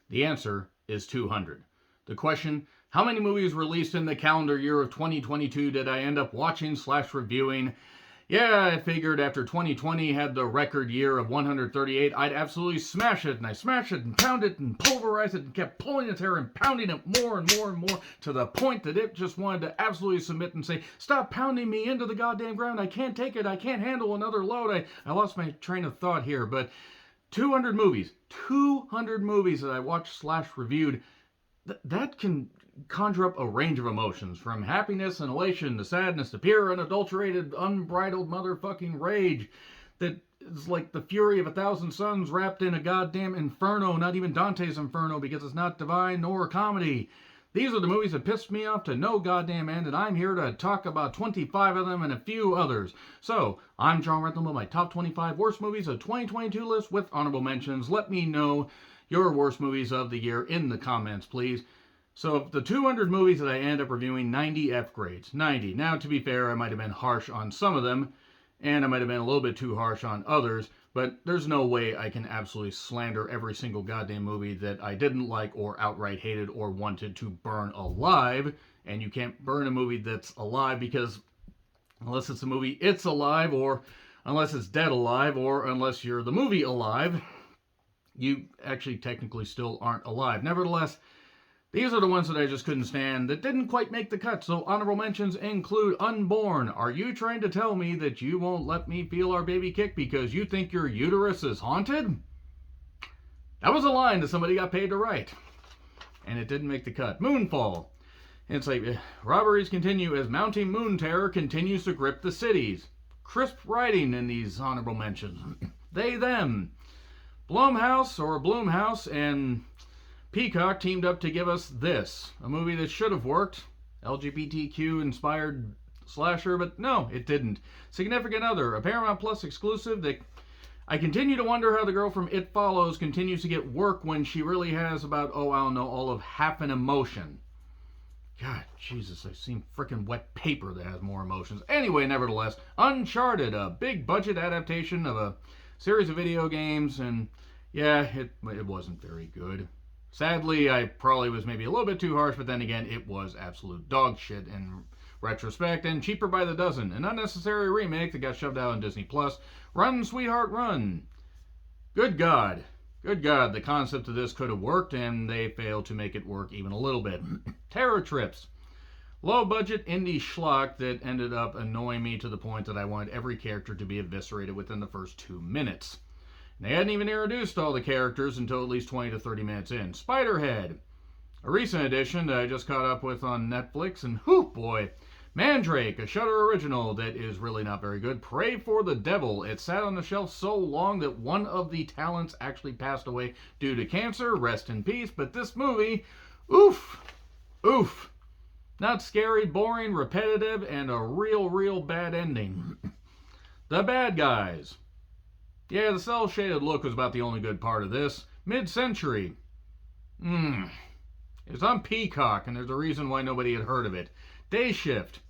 The answer is 200. The question, how many movies released in the calendar year of 2022 did I end up watching/reviewing? Yeah, I figured after 2020 had the record year of 138, I'd absolutely smash it, and I smashed it and pounded it and pulverized it and kept pulling its hair and pounding it more and more and more to the point that it just wanted to absolutely submit and say, stop pounding me into the goddamn ground, I can't take it, I can't handle another load. I lost my train of thought here, but 200 movies that I watched/reviewed, that can conjure up a range of emotions, from happiness and elation to sadness to pure, unadulterated, unbridled motherfucking rage that is like the fury of 1,000 suns wrapped in a goddamn inferno, not even Dante's Inferno, because it's not divine nor a comedy. These are the movies that pissed me off to no goddamn end, and I'm here to talk about 25 of them and a few others. So, I'm John Rentham with my top 25 worst movies of 2022 list with honorable mentions. Let me know your worst movies of the year in the comments, please. So, of the 200 movies that I end up reviewing, 90 F grades. 90. Now, to be fair, I might have been harsh on some of them, and I might have been a little bit too harsh on others, but there's no way I can absolutely slander every single goddamn movie that I didn't like or outright hated or wanted to burn alive. And you can't burn a movie that's alive because unless it's a movie it's alive, or unless it's dead alive, or unless you're the movie alive, you actually technically still aren't alive. Nevertheless, these are the ones that I just couldn't stand that didn't quite make the cut. So honorable mentions include Unborn. Are you trying to tell me that you won't let me feel our baby kick because you think your uterus is haunted? That was a line that somebody got paid to write. And it didn't make the cut. Moonfall. It's like, robberies continue as mounting moon terror continues to grip the cities. Crisp writing in these honorable mentions. They, them. Blumhouse and Peacock teamed up to give us this, a movie that should have worked, LGBTQ-inspired slasher, but no, it didn't. Significant Other, a Paramount Plus exclusive that I continue to wonder how the girl from It Follows continues to get work when she really has about, I don't know, all of half an emotion. God, Jesus, I've seen frickin' wet paper that has more emotions. Anyway, nevertheless, Uncharted, a big budget adaptation of a series of video games, and yeah, it wasn't very good. Sadly, I probably was maybe a little bit too harsh, but then again, it was absolute dog shit in retrospect, and cheaper by the dozen. An unnecessary remake that got shoved out on Disney+. Run, Sweetheart, Run. Good God, the concept of this could have worked, and they failed to make it work even a little bit. Terror Trips. Low-budget indie schlock that ended up annoying me to the point that I wanted every character to be eviscerated within the first 2 minutes. They hadn't even introduced all the characters until at least 20 to 30 minutes in. Spiderhead, a recent addition that I just caught up with on Netflix, and whew boy, Mandrake, a Shudder original that is really not very good. Pray for the Devil. It sat on the shelf so long that one of the talents actually passed away due to cancer. Rest in peace. But this movie, oof. Not scary, boring, repetitive, and a real bad ending. The Bad Guys. Yeah, the cel-shaded look was about the only good part of this. Mid-Century. It's on Peacock, and there's a reason why nobody had heard of it. Day Shift.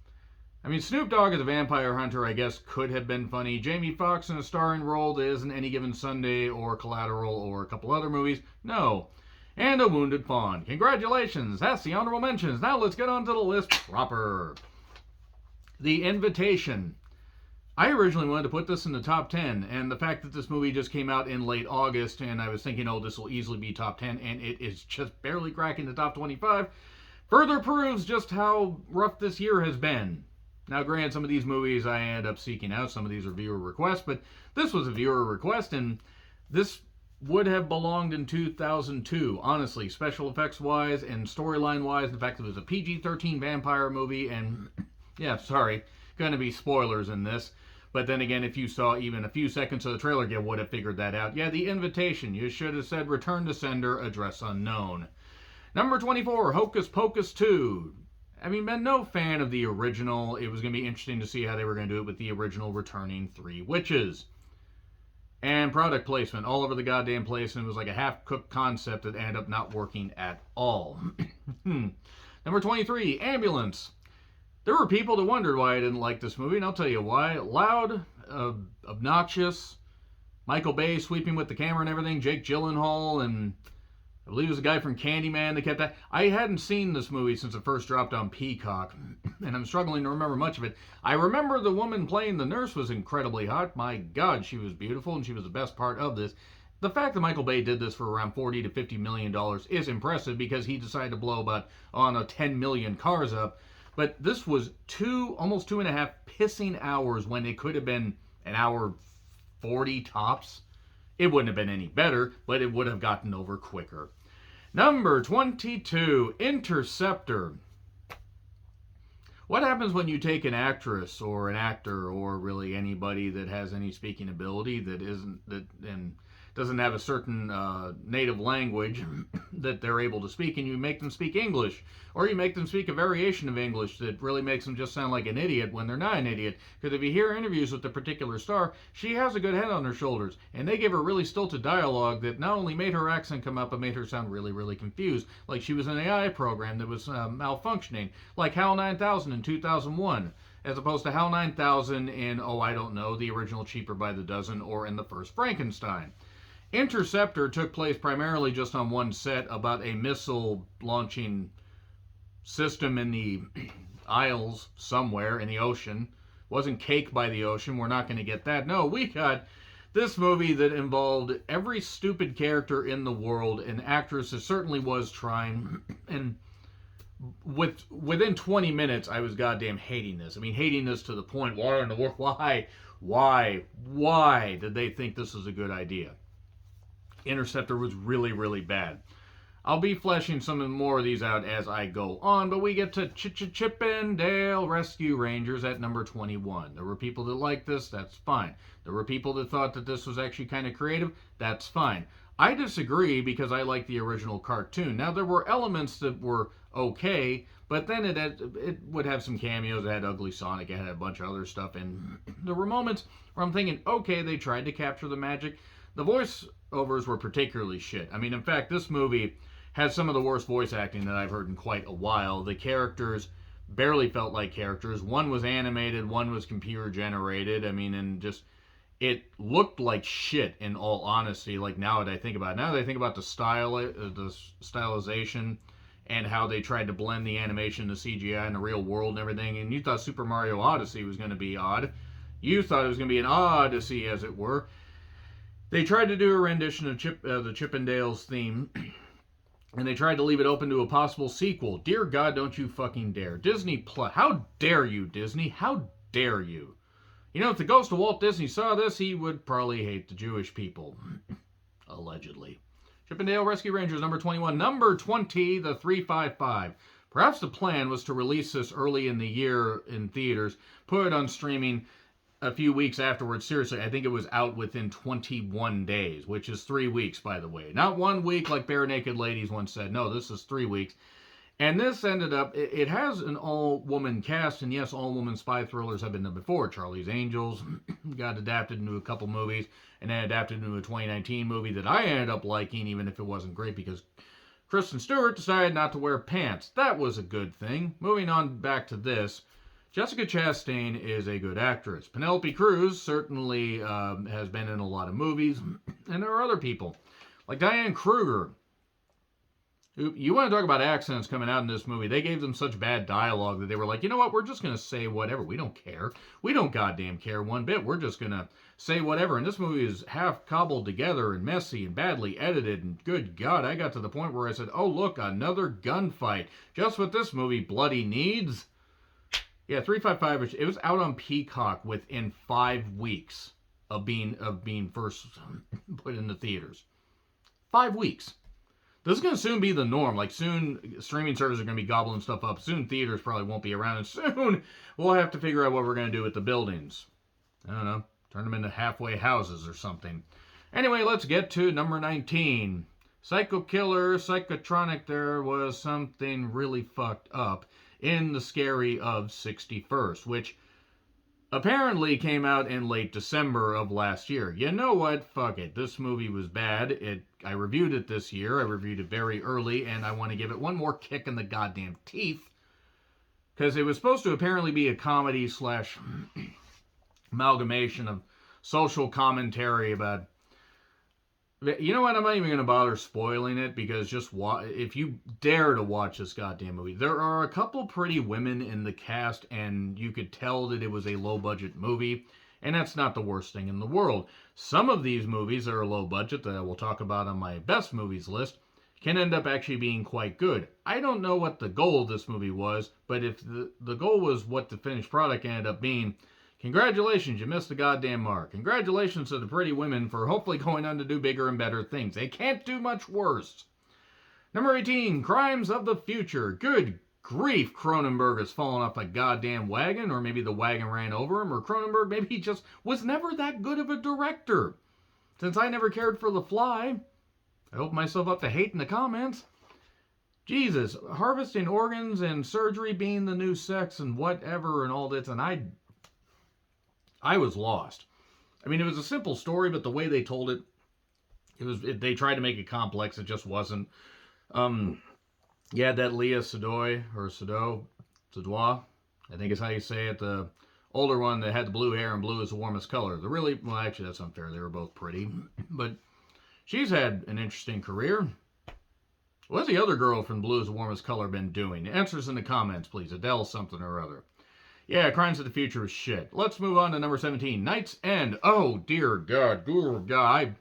I mean, Snoop Dogg as a vampire hunter, I guess, could have been funny. Jamie Foxx in a starring role that isn't Any Given Sunday or Collateral or a couple other movies. No. And A Wounded Fawn. Congratulations, that's the honorable mentions. Now let's get on to the list proper. The Invitation. I originally wanted to put this in the top 10, and the fact that this movie just came out in late August, and I was thinking, this will easily be top 10, and it is just barely cracking the top 25, further proves just how rough this year has been. Now, granted, some of these movies I ended up seeking out, some of these are viewer requests, but this was a viewer request, and this would have belonged in 2002, honestly, special effects-wise and storyline-wise. The fact that it was a PG-13 vampire movie, and, yeah, sorry, gonna be spoilers in this. But then again, if you saw even a few seconds of the trailer, you would have figured that out. Yeah, The Invitation. You should have said Return to Sender, Address Unknown. Number 24, Hocus Pocus 2. Having been no fan of the original, it was going to be interesting to see how they were going to do it with the original returning 3 witches. And product placement all over the goddamn place, and it was like a half-cooked concept that ended up not working at all. Number 23, Ambulance. There were people that wondered why I didn't like this movie, and I'll tell you why. Loud, obnoxious, Michael Bay sweeping with the camera and everything, Jake Gyllenhaal, and I believe it was the guy from Candyman that kept that. I hadn't seen this movie since it first dropped on Peacock, and I'm struggling to remember much of it. I remember the woman playing the nurse was incredibly hot. My God, she was beautiful, and she was the best part of this. The fact that Michael Bay did this for around $40 to $50 million is impressive because he decided to blow about on a 10 million cars up. But this was almost 2.5 pissing hours when it could have been an hour 40 tops. It wouldn't have been any better, but it would have gotten over quicker. Number 22, Interceptor. What happens when you take an actress or an actor or really anybody that has any speaking ability and doesn't have a certain native language that they're able to speak, and you make them speak English, or you make them speak a variation of English that really makes them just sound like an idiot when they're not an idiot? Because if you hear interviews with the particular star, she has a good head on her shoulders, and they give her really stilted dialogue that not only made her accent come up, but made her sound really, really confused, like she was an AI program that was malfunctioning, like HAL 9000 in 2001. As opposed to HAL 9000 in, I don't know, the original Cheaper by the Dozen or in the first Frankenstein. Interceptor took place primarily just on one set about a missile launching system in the Isles somewhere in the ocean. Wasn't Cake by the Ocean. We're not going to get that. No, we got this movie that involved every stupid character in the world. An actress that certainly was trying. And within 20 minutes, I was goddamn hating this. I mean, hating this to the point, why did they think this was a good idea? Interceptor was really, really bad. I'll be fleshing some more of these out as I go on, but we get to Chip 'n Dale Rescue Rangers at number 21. There were people that liked this, that's fine. There were people that thought that this was actually kind of creative, that's fine. I disagree because I like the original cartoon. Now, there were elements that were okay, but then it would have some cameos. It had Ugly Sonic, it had a bunch of other stuff, and there were moments where I'm thinking, okay, they tried to capture the magic. The voiceovers were particularly shit. I mean, in fact, this movie has some of the worst voice acting that I've heard in quite a while. The characters barely felt like characters. One was animated, one was computer generated. I mean, and just, it looked like shit in all honesty, like now that I think about it. Now that I think about the stylization and how they tried to blend the animation, the CGI, and the real world and everything, and you thought Super Mario Odyssey was going to be odd. You thought it was going to be an Odyssey, as it were. They tried to do a rendition of the Chip 'n Dale's theme, and they tried to leave it open to a possible sequel. Dear God, don't you fucking dare. Disney Plus. How dare you, Disney? How dare you? You know, if the ghost of Walt Disney saw this, he would probably hate the Jewish people. Allegedly. Chip 'n Dale Rescue Rangers, number 21. Number 20, The 355. Perhaps the plan was to release this early in the year in theaters, put it on streaming a few weeks afterwards. Seriously, I think it was out within 21 days, which is 3 weeks, by the way. Not 1 week like Bare Naked Ladies once said. No, this is 3 weeks. And this ended up, it has an all-woman cast, and yes, all-woman spy thrillers have been done before. Charlie's Angels got adapted into a couple movies, and then adapted into a 2019 movie that I ended up liking, even if it wasn't great, because Kristen Stewart decided not to wear pants. That was a good thing. Moving on back to this. Jessica Chastain is a good actress. Penelope Cruz certainly has been in a lot of movies, and there are other people, like Diane Kruger. You want to talk about accents coming out in this movie. They gave them such bad dialogue that they were like, you know what, we're just going to say whatever. We don't care. We don't goddamn care one bit. We're just going to say whatever. And this movie is half cobbled together and messy and badly edited. And good God, I got to the point where I said, oh, look, another gunfight. Just what this movie bloody needs. Yeah, 355, it was out on Peacock within 5 weeks of being first put in the theaters. 5 weeks. This is going to soon be the norm. Like, soon streaming services are going to be gobbling stuff up. Soon theaters probably won't be around. And soon we'll have to figure out what we're going to do with the buildings. I don't know. Turn them into halfway houses or something. Anyway, let's get to number 19. Psycho Killer, Psychotronic. There was something really fucked up in The Scary of 61st, which apparently came out in late December of last year. You know what? Fuck it. This movie was bad. I reviewed it this year. I reviewed it very early, and I want to give it one more kick in the goddamn teeth, because it was supposed to apparently be a comedy slash amalgamation of social commentary about You know what? I'm not even going to bother spoiling it because if you dare to watch this goddamn movie, there are a couple pretty women in the cast, and you could tell that it was a low budget movie. And that's not the worst thing in the world. Some of these movies that are low budget that I will talk about on my best movies list can end up actually being quite good. I don't know what the goal of this movie was, but if the goal was what the finished product ended up being, congratulations, you missed the goddamn mark. Congratulations to the pretty women for hopefully going on to do bigger and better things. They can't do much worse. Number 18, Crimes of the Future. Good grief, Cronenberg has fallen off a goddamn wagon, or maybe the wagon ran over him, or Cronenberg maybe he just was never that good of a director. Since I never cared for The Fly, I open myself up to hate in the comments. Jesus, harvesting organs and surgery being the new sex and whatever and all this, and I was lost. I mean, it was a simple story, but the way they told it, they tried to make it complex. It just wasn't. Yeah, that Leah Seydoux, I think is how you say it, the older one that had the blue hair and blue is the warmest color. Well, actually, that's unfair. They were both pretty, but she's had an interesting career. What's the other girl from Blue is the Warmest Color been doing? Answers in the comments, please. Adele something or other. Yeah, Crimes of the Future is shit. Let's move on to number 17. Knight's End. Oh, dear God. I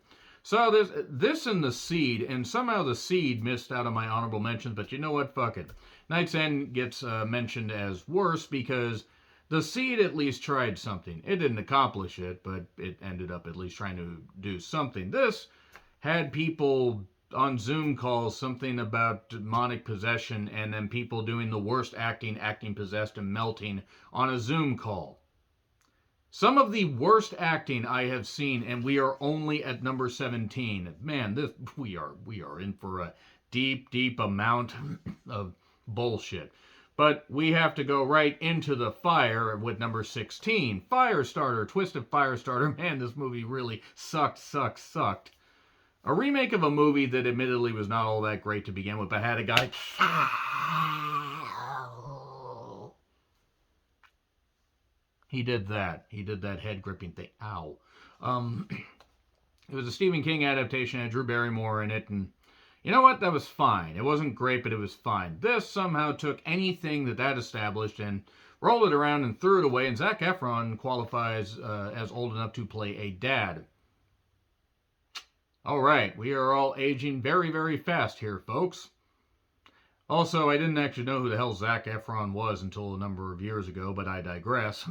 saw this in The Seed, and somehow The Seed missed out on my honorable mentions, but you know what? Fuck it. Knight's End gets mentioned as worse because The Seed at least tried something. It didn't accomplish it, but it ended up at least trying to do something. This had people on Zoom calls something about demonic possession, and then people doing the worst acting possessed and melting on a Zoom call. Some of the worst acting I have seen, and we are only at number 17. Man, we are in for a deep amount of bullshit. But we have to go right into the fire with number 16. Firestarter, Twisted Firestarter. Man, this movie really sucked. A remake of a movie that admittedly was not all that great to begin with, but had a guy. He did that head gripping thing. Ow. It was a Stephen King adaptation, had Drew Barrymore in it, and you know what? That was fine. It wasn't great, but it was fine. This somehow took anything that established and rolled it around and threw it away, and Zac Efron qualifies as old enough to play a dad. All right, we are all aging very fast here, folks. Also, I didn't actually know who the hell Zac Efron was until a number of years ago, but I digress.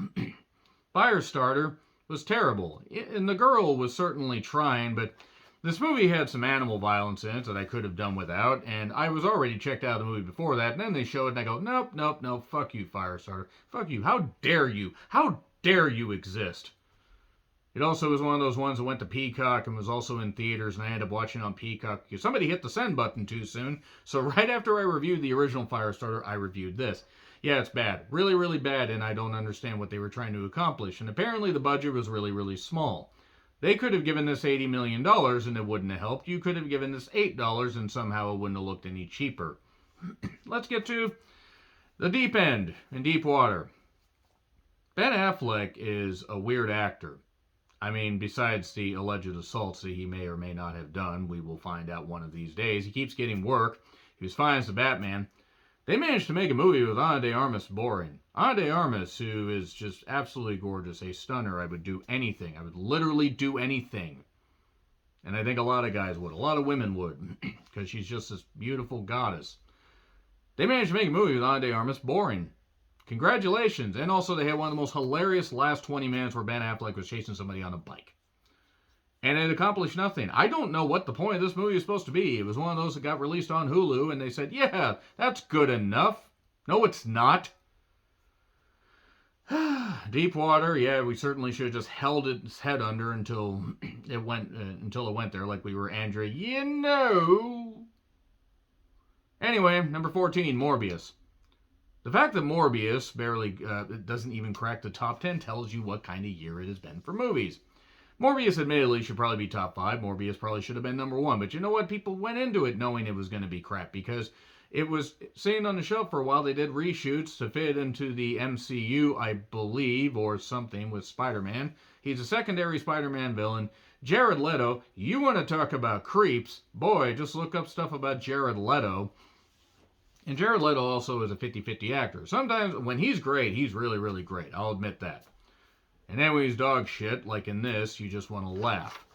Firestarter was terrible, and the girl was certainly trying, but this movie had some animal violence in it that I could have done without, and I was already checked out of the movie before that, and then they show it, and I go, nope, fuck you, Firestarter. Fuck you, how dare you exist? It also was one of those ones that went to Peacock and was also in theaters, and I ended up watching it on Peacock because somebody hit the send button too soon. So right after I reviewed the original Firestarter, I reviewed this. Yeah, it's bad. Really bad, and I don't understand what they were trying to accomplish. And apparently the budget was really small. They could have given this $80 million and it wouldn't have helped. You could have given this $8 and somehow it wouldn't have looked any cheaper. Let's get to The Deep End in Deep Water. Ben Affleck is a weird actor. I mean, besides the alleged assaults that he may or may not have done, we will find out one of these days. He keeps getting work. He was fine as the Batman. They managed to make a movie with Ana de Armas boring. Ana de Armas, who is just absolutely gorgeous, a stunner. I would do anything. I would literally do anything. And I think a lot of guys would. A lot of women would. Because she's just this beautiful goddess. They managed to make a movie with Ana de Armas boring. Congratulations. And also they had one of the most hilarious last 20 minutes where Ben Affleck was chasing somebody on a bike. And it accomplished nothing. I don't know what the point of this movie is supposed to be. It was one of those that got released on Hulu and they said, yeah, that's good enough. No, it's not. Deep Water, yeah, we certainly should have just held its head under until it went there like we were Andrea. You know. Anyway, number 14, Morbius. The fact that Morbius barely doesn't even crack the top 10 tells you what kind of year it has been for movies. Morbius admittedly should probably be top 5. Morbius probably should have been number 1. But you know what? People went into it knowing it was going to be crap because it was sitting on the shelf for a while. They did reshoots to fit into the MCU, I believe, or something with Spider-Man. He's a secondary Spider-Man villain. Jared Leto, you want to talk about creeps? Boy, just look up stuff about Jared Leto. And Jared Leto also is a 50-50 actor. Sometimes when he's great, he's really, really great. I'll admit that. And then when he's dog shit, like in this, you just want to laugh.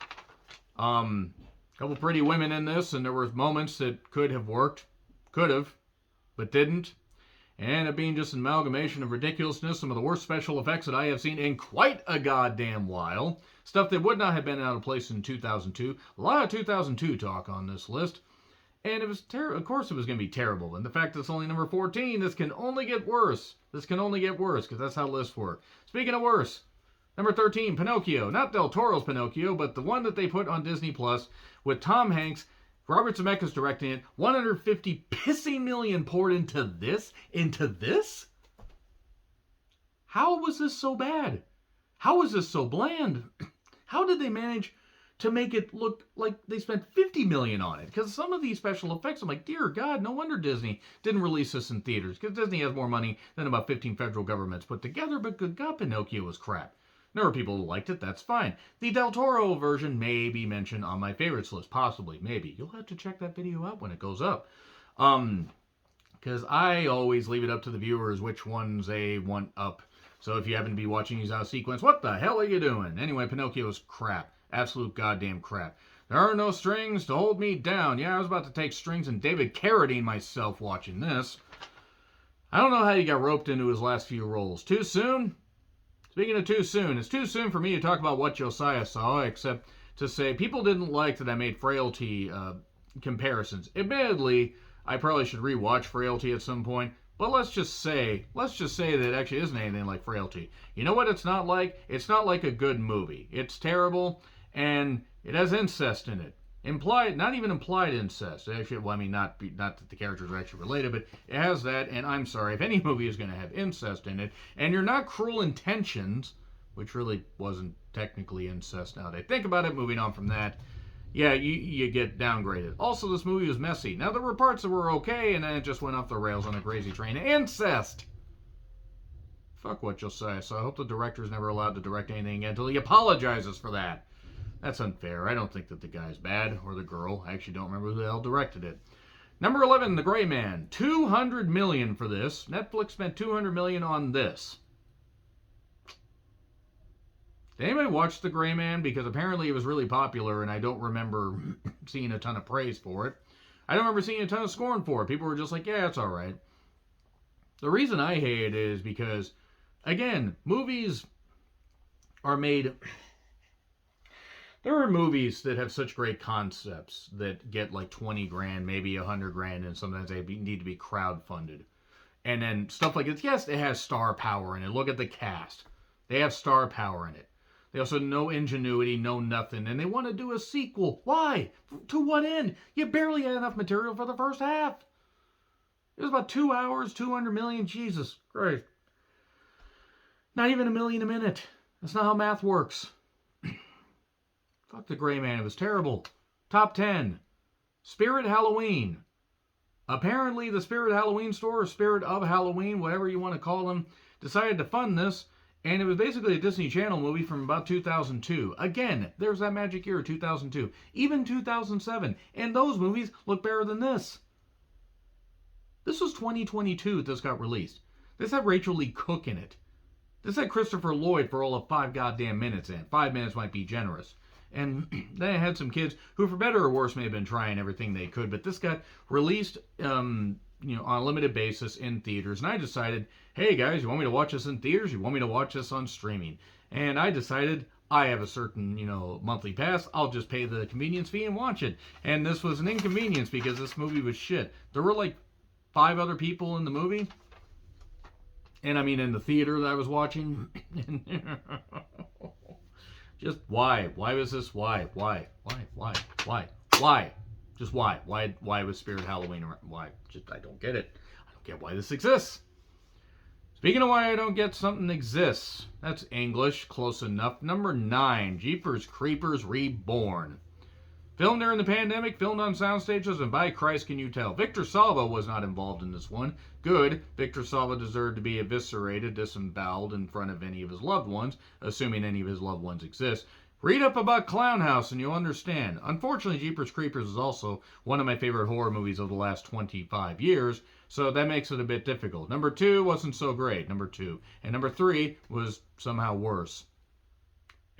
Couple pretty women in this, and there were moments that could have worked. Could have, but didn't. And it being just an amalgamation of ridiculousness, some of the worst special effects that I have seen in quite a goddamn while. Stuff that would not have been out of place in 2002. A lot of 2002 talk on this list. And it was of course it was going to be terrible. And the fact that it's only number 14, this can only get worse. This can only get worse, because that's how lists work. Speaking of worse, number 13, Pinocchio. Not Del Toro's Pinocchio, but the one that they put on Disney Plus with Tom Hanks. Robert Zemeckis directing it. 150 pissing million poured into this? Into this? How was this so bad? How was this so bland? How did they manage to make it look like they spent 50 million on it? Because some of these special effects, I'm like, dear God, no wonder Disney didn't release this in theaters. Because Disney has more money than about 15 federal governments put together. But good God, Pinocchio was crap. There are people who liked it, that's fine. The Del Toro version may be mentioned on my favorites list, possibly, maybe. You'll have to check that video out when it goes up. Because I always leave it up to the viewers which ones they want up. So if you happen to be watching these out of sequence, what the hell are you doing? Anyway, Pinocchio's crap. Absolute goddamn crap. There are no strings to hold me down. Yeah, I was about to take strings and David Carradine myself watching this. I don't know how he got roped into his last few roles. Too soon? Speaking of too soon, it's too soon for me to talk about what Josiah saw, except to say people didn't like that I made Frailty comparisons. Admittedly, I probably should rewatch Frailty at some point, but let's just say that it actually isn't anything like Frailty. You know what it's not like? It's not like a good movie. It's terrible, and it has incest in it. Implied, not even implied incest. Actually, well, I mean, not that the characters are actually related, but it has that, and I'm sorry, if any movie is going to have incest in it, and you're not Cruel Intentions, which really wasn't technically incest now that I think about it, moving on from that, yeah, you get downgraded. Also, this movie was messy. Now, there were parts that were okay, and then it just went off the rails on a crazy train. Incest! Fuck what Josiah saw. I hope the director's never allowed to direct anything again until he apologizes for that. That's unfair. I don't think that the guy's bad, or the girl. I actually don't remember who the hell directed it. Number 11, The Gray Man. $200 million for this. Netflix spent $200 million on this. Did anybody watch The Gray Man? Because apparently it was really popular, and I don't remember seeing a ton of praise for it. I don't remember seeing a ton of scorn for it. People were just like, yeah, it's all right. The reason I hate it is because, again, movies are made... There are movies that have such great concepts that get like 20 grand, maybe 100 grand, and sometimes they need to be crowdfunded. And then stuff like this, yes, it has star power in it. Look at the cast. They have star power in it. They also no ingenuity, no nothing, and they want to do a sequel. Why? To what end? You barely had enough material for the first half. It was about 2 hours, 200 million. Jesus Christ. Not even $1 million a minute. That's not how math works. Fuck The Gray Man. It was terrible. Top 10. Spirit Halloween. Apparently the Spirit Halloween store, or Spirit of Halloween, whatever you want to call them, decided to fund this. And it was basically a Disney Channel movie from about 2002. Again, there's that magic year, 2002. Even 2007. And those movies look better than this. This was 2022 that this got released. This had Rachel Lee Cook in it. This had Christopher Lloyd for all of 5 goddamn minutes in. 5 minutes might be generous. And then it had some kids who, for better or worse, may have been trying everything they could. But this got released, on a limited basis in theaters. And I decided, hey guys, you want me to watch this in theaters? You want me to watch this on streaming? And I decided I have a certain, monthly pass. I'll just pay the convenience fee and watch it. And this was an inconvenience because this movie was shit. There were like 5 other people in the movie. And I mean in the theater that I was watching. Just why? Why was this? Why? Just why? Why was Spirit Halloween around? Why? Just, I don't get it. I don't get why this exists. Speaking of why I don't get something exists, that's English, close enough. Number 9, Jeepers Creepers Reborn. Filmed during the pandemic, filmed on sound stages, and by Christ can you tell. Victor Salva was not involved in this one. Good. Victor Salva deserved to be eviscerated, disemboweled in front of any of his loved ones, assuming any of his loved ones exist. Read up about Clown House and you'll understand. Unfortunately, Jeepers Creepers is also one of my favorite horror movies of the last 25 years, so that makes it a bit difficult. Number 2 wasn't so great, number 2. And number 3 was somehow worse.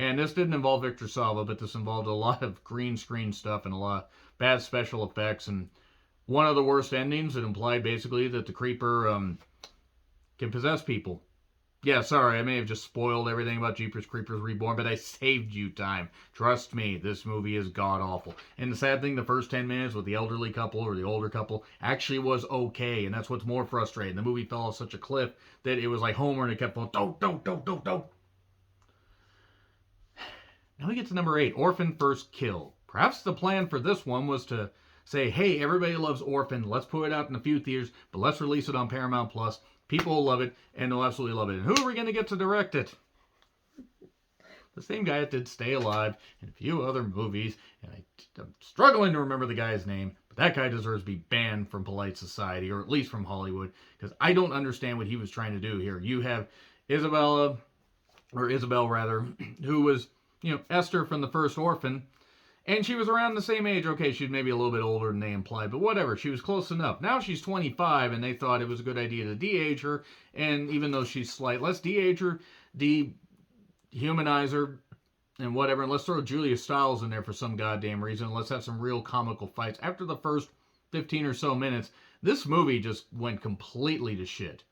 And this didn't involve Victor Salva, but this involved a lot of green screen stuff and a lot of bad special effects. And one of the worst endings, it implied basically that the creeper can possess people. Yeah, sorry, I may have just spoiled everything about Jeepers Creepers Reborn, but I saved you time. Trust me, this movie is god-awful. And the sad thing, the first 10 minutes with the elderly couple or the older couple actually was okay, and that's what's more frustrating. The movie fell off such a cliff that it was like Homer and it kept going, don't. Now we get to number 8, Orphan First Kill. Perhaps the plan for this one was to say, hey, everybody loves Orphan, let's put it out in a few theaters, but let's release it on Paramount Plus. People will love it, and they'll absolutely love it. And who are we going to get to direct it? The same guy that did Stay Alive and a few other movies, and I'm struggling to remember the guy's name, but that guy deserves to be banned from polite society, or at least from Hollywood, because I don't understand what he was trying to do here. You have Isabel, who was, Esther from the first Orphan, and she was around the same age. Okay, she's maybe a little bit older than they implied, but whatever. She was close enough. Now she's 25, and they thought it was a good idea to de-age her. And even though she's slight, let's de-age her, dehumanize her, and whatever. And let's throw Julia Stiles in there for some goddamn reason. Let's have some real comical fights. After the first 15 or so minutes, this movie just went completely to shit.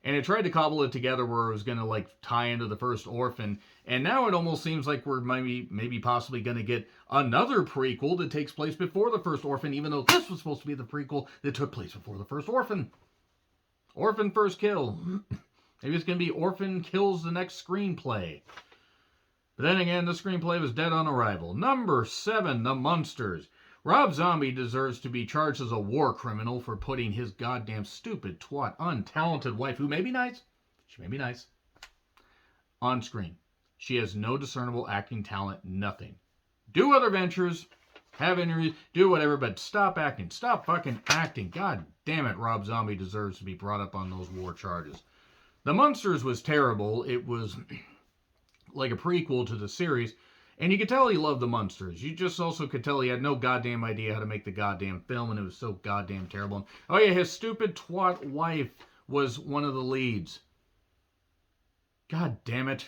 And it tried to cobble it together where it was going to tie into the first Orphan. And now it almost seems like we're maybe possibly going to get another prequel that takes place before the first Orphan, even though this was supposed to be the prequel that took place before the first Orphan. Orphan First Kill. Maybe it's going to be Orphan Kills the next screenplay. But then again, the screenplay was dead on arrival. Number 7, The Munsters. Rob Zombie deserves to be charged as a war criminal for putting his goddamn stupid, twat, untalented wife, who may be nice, on screen. She has no discernible acting talent, nothing. Do other ventures, have interviews, do whatever, but stop acting. Stop fucking acting. God damn it, Rob Zombie deserves to be brought up on those war charges. The Munsters was terrible. It was like a prequel to the series. And you could tell he loved the Munsters. You just also could tell he had no goddamn idea how to make the goddamn film, and it was so goddamn terrible. And, oh yeah, his stupid twat wife was one of the leads. God damn it.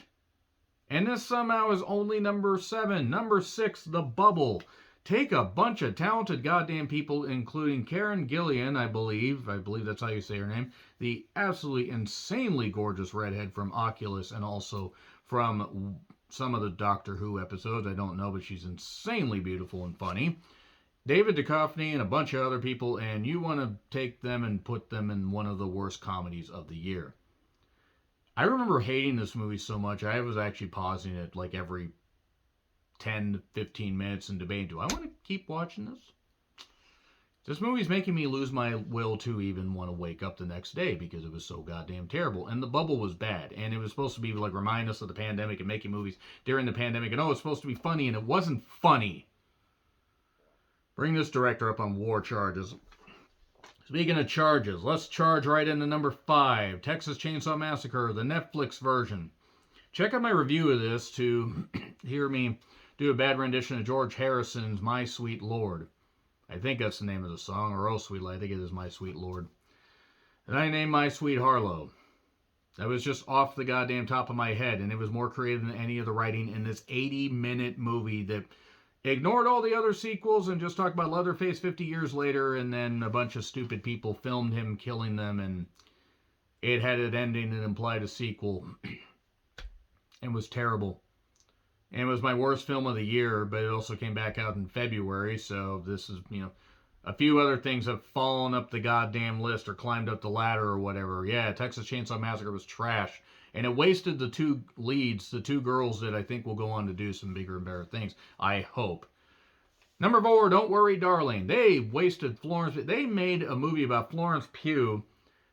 And this somehow is only number 7. Number 6, The Bubble. Take a bunch of talented goddamn people, including Karen Gillan, I believe that's how you say her name, the absolutely insanely gorgeous redhead from Oculus, and also from some of the Doctor Who episodes, I don't know, but she's insanely beautiful and funny. David Duchovny and a bunch of other people, and you want to take them and put them in one of the worst comedies of the year. I remember hating this movie so much, I was actually pausing it every 10 to 15 minutes and debating, do I want to keep watching this? This movie's making me lose my will to even want to wake up the next day because it was so goddamn terrible. And The Bubble was bad. And it was supposed to be remind us of the pandemic and making movies during the pandemic. And it's supposed to be funny, and it wasn't funny. Bring this director up on war charges. Speaking of charges, let's charge right into number 5. Texas Chainsaw Massacre, the Netflix version. Check out my review of this to hear me do a bad rendition of George Harrison's My Sweet Lord. I think that's the name of the song, or Oh Sweet Lord. I think it is My Sweet Lord. And I named My Sweet Harlow. That was just off the goddamn top of my head, and it was more creative than any of the writing in this 80-minute movie that ignored all the other sequels and just talked about Leatherface 50 years later, and then a bunch of stupid people filmed him killing them, and it had an ending that implied a sequel. And was terrible. And it was my worst film of the year, but it also came back out in February, so this is, a few other things have fallen up the goddamn list or climbed up the ladder or whatever. Yeah, Texas Chainsaw Massacre was trash. And it wasted the 2 leads, the 2 girls that I think will go on to do some bigger and better things. I hope. Number 4, Don't Worry, Darling. They wasted Florence. They made a movie about Florence Pugh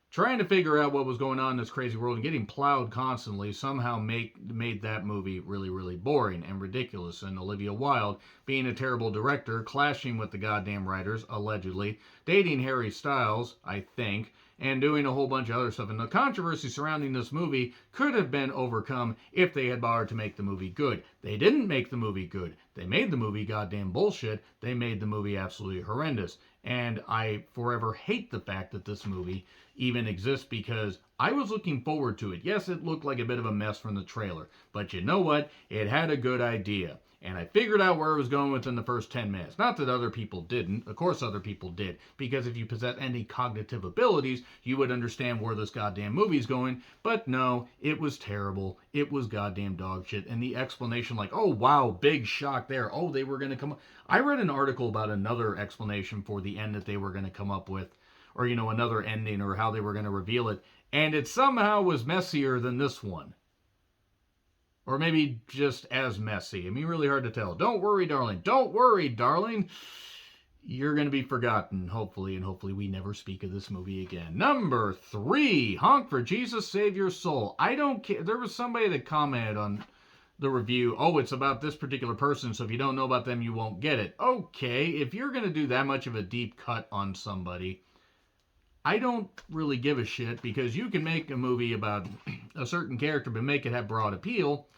trying to figure out what was going on in this crazy world and getting plowed constantly somehow made that movie really, really boring and ridiculous. And Olivia Wilde, being a terrible director, clashing with the goddamn writers, allegedly, dating Harry Styles, I think, and doing a whole bunch of other stuff. And the controversy surrounding this movie could have been overcome if they had bothered to make the movie good. They didn't make the movie good. They made the movie goddamn bullshit. They made the movie absolutely horrendous. And I forever hate the fact that this movie even exists, because I was looking forward to it. Yes, it looked like a bit of a mess from the trailer, but you know what? It had a good idea. And I figured out where it was going within the first 10 minutes. Not that other people didn't. Of course other people did. Because if you possess any cognitive abilities, you would understand where this goddamn movie's going. But no, it was terrible. It was goddamn dog shit. And the explanation like, oh wow, big shock there. Oh, they were going to come up. I read an article about another explanation for the end that they were going to come up with. Or, another ending, or how they were going to reveal it. And it somehow was messier than this one. Or maybe just as messy. I mean, really hard to tell. Don't worry, darling. Don't worry, darling. You're going to be forgotten, hopefully, and hopefully we never speak of this movie again. Number 3, Honk for Jesus, Save Your Soul. I don't care. There was somebody that commented on the review, oh, it's about this particular person, so if you don't know about them, you won't get it. Okay, if you're going to do that much of a deep cut on somebody, I don't really give a shit, because you can make a movie about a certain character but make it have broad appeal.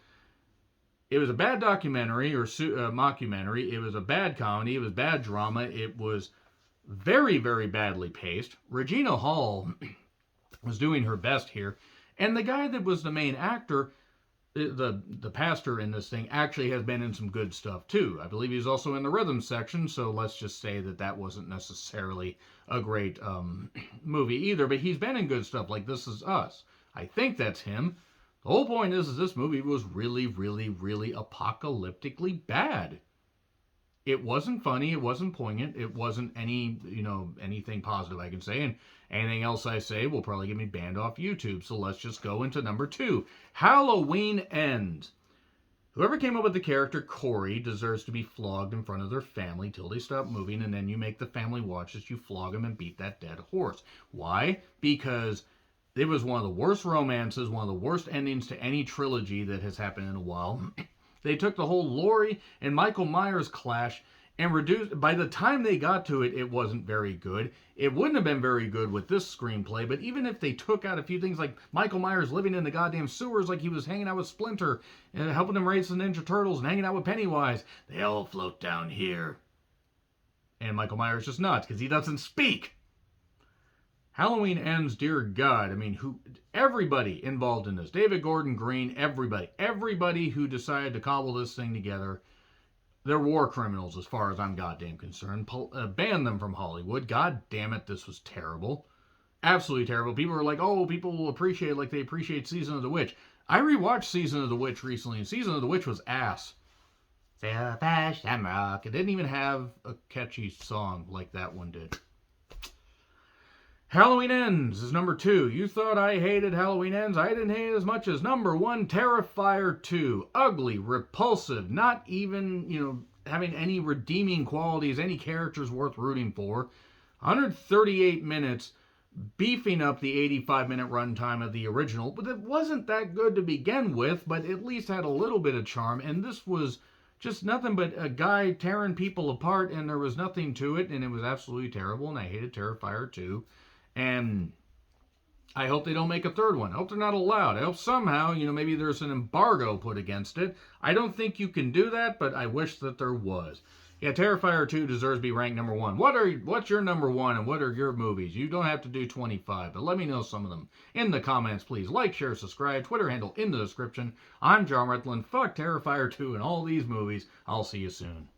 It was a bad documentary or mockumentary. It was a bad comedy. It was bad drama. It was very, very badly paced. Regina Hall was doing her best here. And the guy that was the main actor, the pastor in this thing, actually has been in some good stuff too. I believe he's also in the rhythm section, so let's just say that that wasn't necessarily a great movie either, but he's been in good stuff like This Is Us. I think that's him. The whole point is this movie was really, really, really apocalyptically bad. It wasn't funny, it wasn't poignant, it wasn't anything positive I can say, and anything else I say will probably get me banned off YouTube, so let's just go into number 2. Halloween Ends. Whoever came up with the character Corey deserves to be flogged in front of their family till they stop moving, and then you make the family watch as you flog them and beat that dead horse. Why? Because it was one of the worst romances, one of the worst endings to any trilogy that has happened in a while. They took the whole Laurie and Michael Myers clash and reduced. By the time they got to it, it wasn't very good. It wouldn't have been very good with this screenplay, but even if they took out a few things like Michael Myers living in the goddamn sewers like he was hanging out with Splinter and helping him raise the Ninja Turtles and hanging out with Pennywise, they all float down here. And Michael Myers just nuts because he doesn't speak. Halloween Ends, dear God. I mean, everybody involved in this. David Gordon Green, everybody who decided to cobble this thing together, they're war criminals as far as I'm goddamn concerned. Ban them from Hollywood. God damn it, this was terrible. Absolutely terrible. People are like, oh, people will appreciate it like they appreciate Season of the Witch. I rewatched Season of the Witch recently, and Season of the Witch was ass. Selfish Shamrock. It didn't even have a catchy song like that one did. Halloween Ends is number 2. You thought I hated Halloween Ends? I didn't hate it as much as number 1, Terrifier 2. Ugly, repulsive, not even, having any redeeming qualities, any characters worth rooting for. 138 minutes, beefing up the 85-minute runtime of the original, but it wasn't that good to begin with, but at least had a little bit of charm, and this was just nothing but a guy tearing people apart, and there was nothing to it, and it was absolutely terrible, and I hated Terrifier 2. And I hope they don't make a third one. I hope they're not allowed. I hope somehow, maybe there's an embargo put against it. I don't think you can do that, but I wish that there was. Yeah, Terrifier 2 deserves to be ranked number 1. What's your number 1 and what are your movies? You don't have to do 25, but let me know some of them in the comments, please. Like, share, subscribe. Twitter handle in the description. I'm John Rethlin. Fuck Terrifier 2 and all these movies. I'll see you soon.